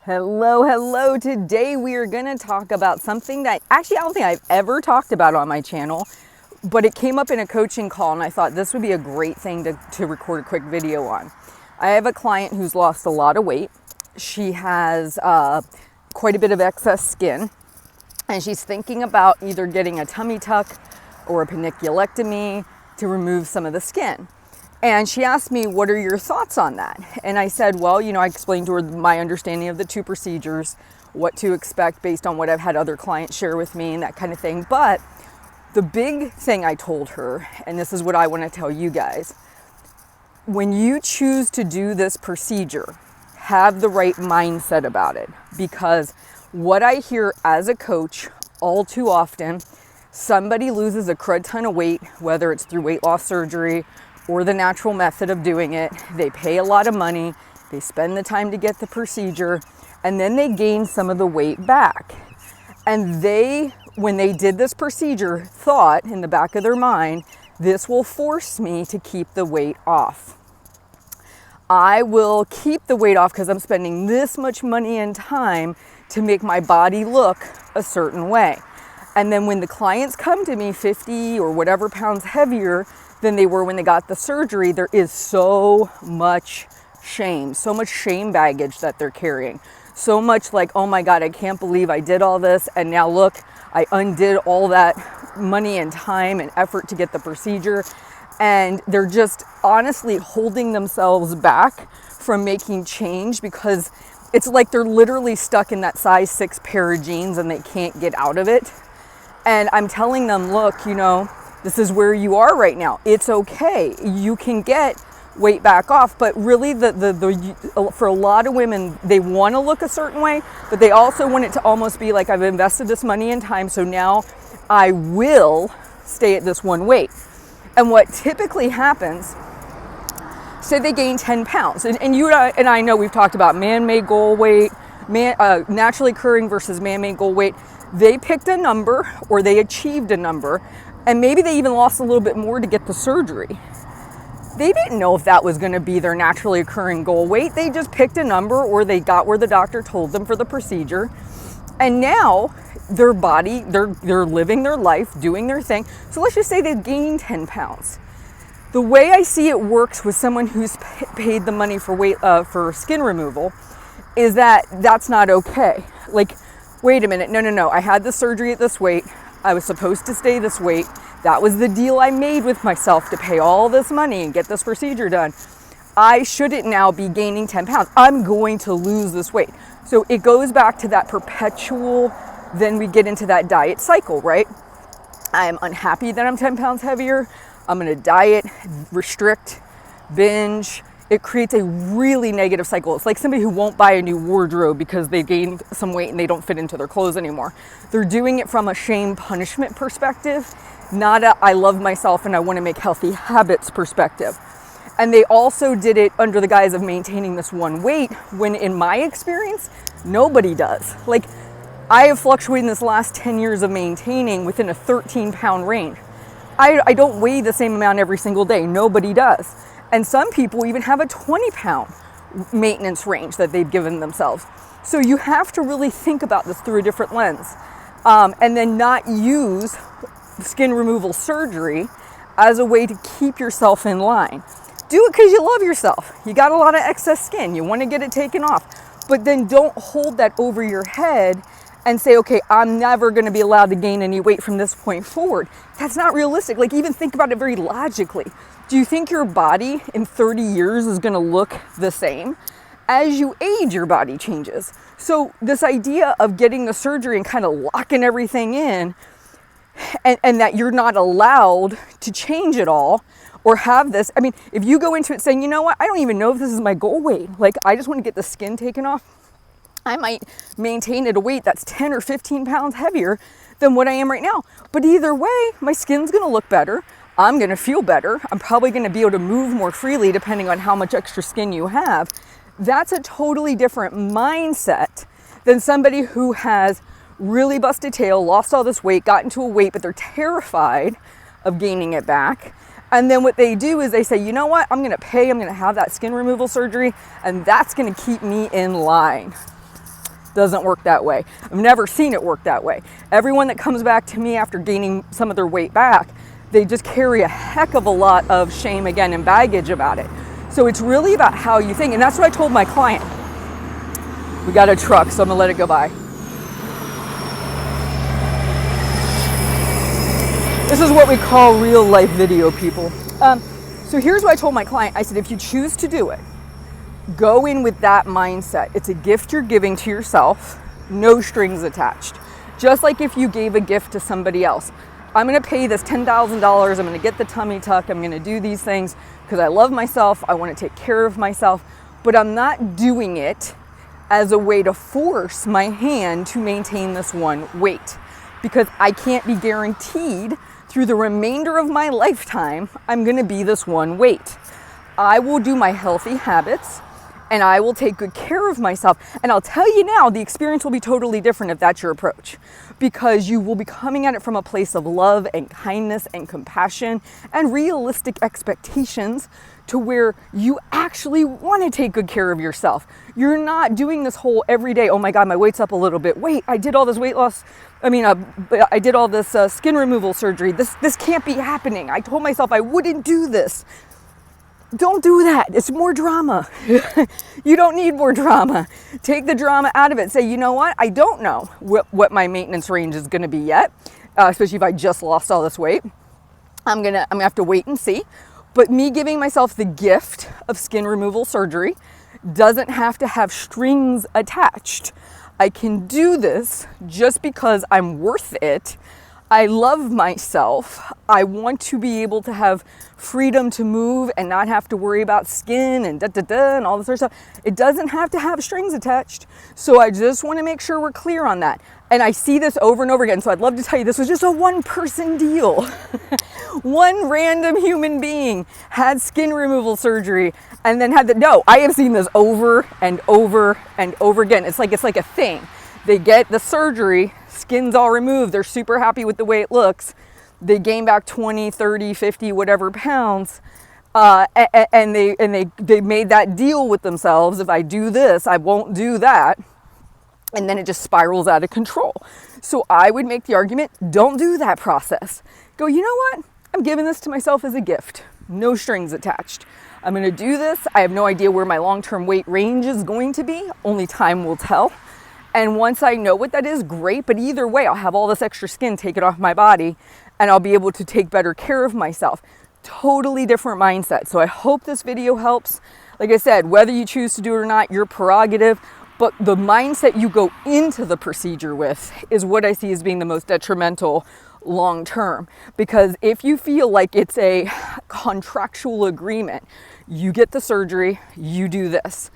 Hello. Today we are going to talk about something that actually I don't think I've ever talked about on my channel, but it came up in a coaching call and I thought this would be a great thing to record a quick video on. I have a client who's lost a lot of weight. She has quite a bit of excess skin and she's thinking about either getting a tummy tuck or a panniculectomy to remove some of the skin. And she asked me, what are your thoughts on that? And I said, well, I explained to her my understanding of the two procedures, what to expect based on what I've had other clients share with me and that kind of thing. But the big thing I told her, and this is what I want to tell you guys, when you choose to do this procedure, have the right mindset about it. Because what I hear as a coach all too often, somebody loses a crud ton of weight, whether it's through weight loss surgery or the natural method of doing it. They pay a lot of money, they spend the time to get the procedure, and then they gain some of the weight back. And they, when they did this procedure, thought in the back of their mind, this will force me to keep the weight off. I will keep the weight off because I'm spending this much money and time to make my body look a certain way. And then when the clients come to me 50 or whatever pounds heavier than they were when they got the surgery, there is so much shame baggage that they're carrying. So much like, oh my God, I can't believe I did all this. And now look, I undid all that money and time and effort to get the procedure. And they're just honestly holding themselves back from making change because it's like they're literally stuck in that size 6 pair of jeans and they can't get out of it. And I'm telling them, look, this is where you are right now. It's okay. You can get weight back off. But really, for a lot of women, they want to look a certain way, but they also want it to almost be like, I've invested this money and time, so now I will stay at this one weight. And what typically happens, say they gain 10 pounds, and you and I know we've talked about man-made goal weight, naturally occurring versus man-made goal weight. They picked a number or they achieved a number, and maybe they even lost a little bit more to get the surgery. They didn't know if that was going to be their naturally occurring goal weight. They just picked a number or they got where the doctor told them for the procedure. And now their body, they're living their life, doing their thing. So let's just say they've gained 10 pounds. The way I see it works with someone who's paid the money for skin removal is that that's not okay. Like, wait a minute, no. I had the surgery at this weight. I was supposed to stay this weight. That was the deal I made with myself to pay all this money and get this procedure done. I shouldn't now be gaining 10 pounds. I'm going to lose this weight. So it goes back to that perpetual, then we get into that diet cycle, right? I'm unhappy that I'm 10 pounds heavier. I'm going to diet, restrict, binge. It creates a really negative cycle. It's like somebody who won't buy a new wardrobe because they gained some weight and they don't fit into their clothes anymore. They're doing it from a shame punishment perspective, not a I love myself and I want to make healthy habits perspective. And they also did it under the guise of maintaining this one weight, when in my experience, nobody does. Like, I have fluctuated in this last 10 years of maintaining within a 13-pound range. I don't weigh the same amount every single day. Nobody does. And some people even have a 20-pound maintenance range that they've given themselves. So you have to really think about this through a different lens. And then not use skin removal surgery as a way to keep yourself in line. Do it because you love yourself. You got a lot of excess skin. You want to get it taken off. But then don't hold that over your head and say, okay, I'm never going to be allowed to gain any weight from this point forward. That's not realistic. Like, even think about it very logically. Do you think your body in 30 years is going to look the same? As you age, your body changes. So this idea of getting the surgery and kind of locking everything in, and that you're not allowed to change it all or have this. I mean, if you go into it saying, you know what, I don't even know if this is my goal weight. Like, I just want to get the skin taken off. I might maintain at a weight that's 10 or 15 pounds heavier than what I am right now. But either way, my skin's going to look better. I'm going to feel better. I'm probably going to be able to move more freely depending on how much extra skin you have. That's a totally different mindset than somebody who has really busted tail, lost all this weight, got into a weight, but they're terrified of gaining it back. And then what they do is they say, you know what, I'm going to have that skin removal surgery, and that's going to keep me in line. Doesn't work that way. I've never seen it work that way. Everyone that comes back to me after gaining some of their weight back, they just carry a heck of a lot of shame again and baggage about it. So it's really about how you think. And that's what I told my client. We got a truck, so I'm gonna let it go by. This is what we call real life video, people. So here's what I told my client. I said, if you choose to do it, go in with that mindset. It's a gift you're giving to yourself, no strings attached. Just like if you gave a gift to somebody else. I'm gonna pay this $10,000, I'm gonna get the tummy tuck, I'm gonna do these things because I love myself, I wanna take care of myself, but I'm not doing it as a way to force my hand to maintain this one weight, because I can't be guaranteed through the remainder of my lifetime I'm gonna be this one weight. I will do my healthy habits and I will take good care of myself. And I'll tell you now, the experience will be totally different if that's your approach, because you will be coming at it from a place of love and kindness and compassion and realistic expectations to where you actually want to take good care of yourself. You're not doing this whole everyday, oh my God, my weight's up a little bit. Wait, I did all this weight loss. I did all this skin removal surgery. This can't be happening. I told myself I wouldn't do this. Don't do that. It's more drama. You don't need more drama. Take the drama out of it. Say, you know what? I don't know what my maintenance range is going to be yet, especially if I just lost all this weight. I'm gonna have to wait and see. But me giving myself the gift of skin removal surgery doesn't have to have strings attached. I can do this just because I'm worth it. I love myself. I want to be able to have freedom to move and not have to worry about skin and and all this other stuff. It doesn't have to have strings attached. So I just want to make sure we're clear on that. And I see this over and over again. So I'd love to tell you this was just a one-person deal. One random human being had skin removal surgery and then no, I have seen this over and over and over again. It's like a thing. They get the surgery, skin's all removed, they're super happy with the way it looks. They gain back 20, 30, 50, whatever pounds. And they made that deal with themselves. If I do this, I won't do that. And then it just spirals out of control. So I would make the argument, don't do that process. Go, you know what? I'm giving this to myself as a gift. No strings attached. I'm gonna do this. I have no idea where my long-term weight range is going to be. Only time will tell. And once I know what that is, great. But either way, I'll have all this extra skin taken off my body and I'll be able to take better care of myself. Totally different mindset. So I hope this video helps. Like I said, whether you choose to do it or not, your prerogative. But the mindset you go into the procedure with is what I see as being the most detrimental long term. Because if you feel like it's a contractual agreement, you get the surgery, you do this.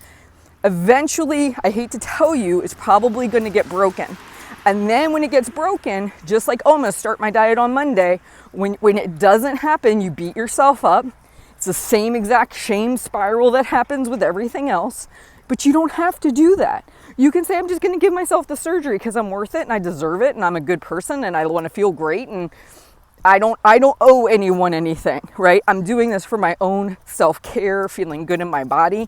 Eventually, I hate to tell you, it's probably going to get broken. And then when it gets broken, just like, oh, I'm going to start my diet on Monday, when it doesn't happen, you beat yourself up. It's the same exact shame spiral that happens with everything else. But you don't have to do that. You can say, I'm just going to give myself the surgery because I'm worth it and I deserve it and I'm a good person and I want to feel great and I don't owe anyone anything, right? I'm doing this for my own self-care, feeling good in my body.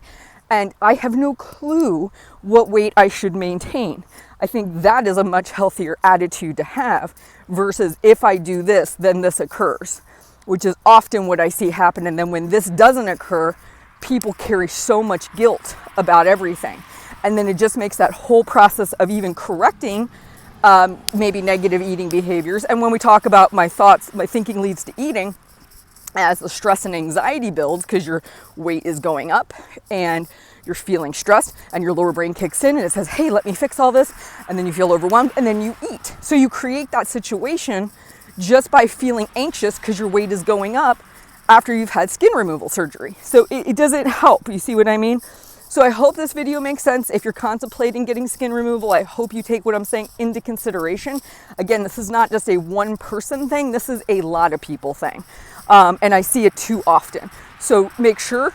And I have no clue what weight I should maintain. I think that is a much healthier attitude to have versus if I do this, then this occurs, which is often what I see happen. And then when this doesn't occur, people carry so much guilt about everything. And then it just makes that whole process of even correcting maybe negative eating behaviors. And when we talk about my thinking leads to eating, as the stress and anxiety builds because your weight is going up and you're feeling stressed and your lower brain kicks in and it says, hey, let me fix all this. And then you feel overwhelmed and then you eat. So you create that situation just by feeling anxious because your weight is going up after you've had skin removal surgery. So it doesn't help. You see what I mean? So I hope this video makes sense. If you're contemplating getting skin removal, I hope you take what I'm saying into consideration. Again, this is not just a one person thing. This is a lot of people thing. And I see it too often. So make sure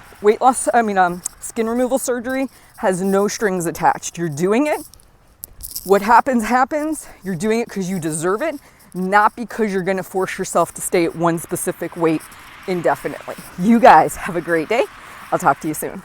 skin removal surgery has no strings attached. You're doing it. What happens, happens. You're doing it because you deserve it, not because you're going to force yourself to stay at one specific weight indefinitely. You guys have a great day. I'll talk to you soon.